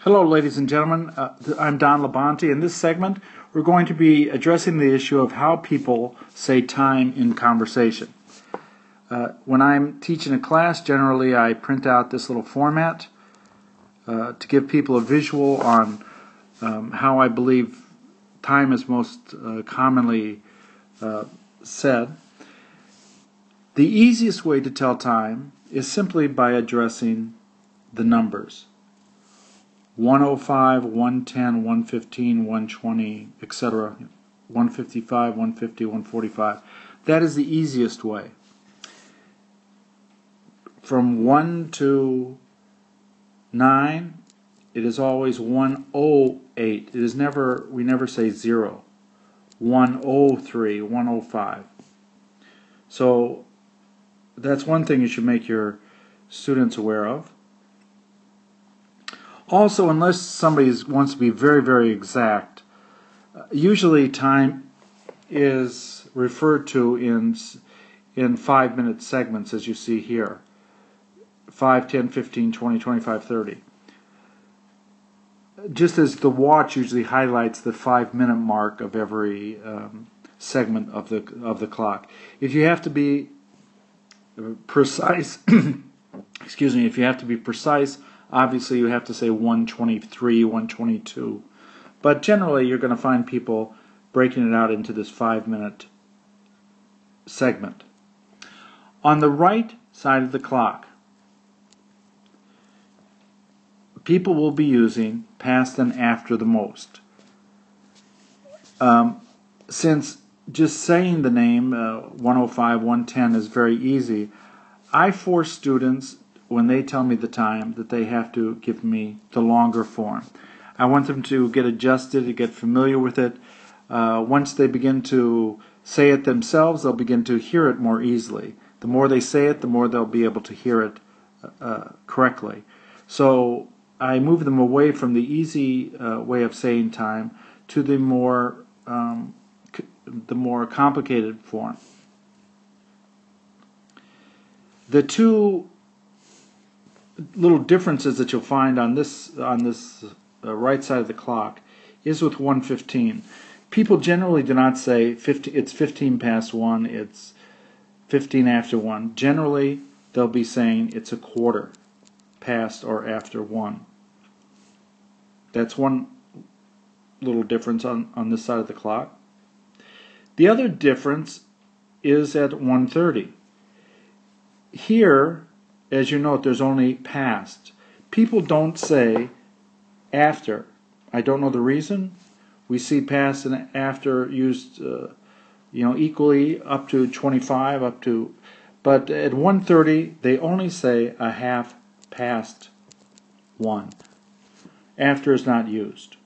Hello, ladies and gentlemen. I'm Don Labonte. In this segment, we're going to be addressing the issue of how people say time in conversation. When I'm teaching a class, generally I print out this little format to give people a visual on how I believe time is most commonly said. The easiest way to tell time is simply by addressing the numbers. 105, 110, 115, 120, etc. 155, 150, 145. That is the easiest way. From 1 to 9, it is always 108. It is never, we never say 0. 103, 105. So that's one thing you should make your students aware of. Also, unless somebody wants to be very, very exact, usually time is referred to in 5-minute segments, as you see here. 5, 10, 15, 20, 25, 30. Just as the watch usually highlights the 5-minute mark of every segment of the clock. If you have to be precise, excuse me, if you have to be precise, obviously you have to say 123, 122. But generally you're going to find people breaking it out into this 5-minute segment. On the right side of the clock, people will be using past and after the most. Since just saying the name 105, 110 is very easy, I force students, when they tell me the time, that they have to give me the longer form. I want them to get adjusted, to get familiar with it. Once they begin to say it themselves, they'll begin to hear it more easily. The more they say it, the more they'll be able to hear it correctly. So I move them away from the easy way of saying time to the more complicated form. The two little differences that you'll find on this right side of the clock is with 115. People generally do not say it's 15 past 1, it's 15 after 1. Generally, they'll be saying it's a quarter past or after 1. That's one little difference on this side of the clock. The other difference is at 1:30. Here, as you note, there's only past. People don't say after. I don't know the reason. We see past and after used equally up to 25, but at 1:30 they only say a half past 1. After is not used.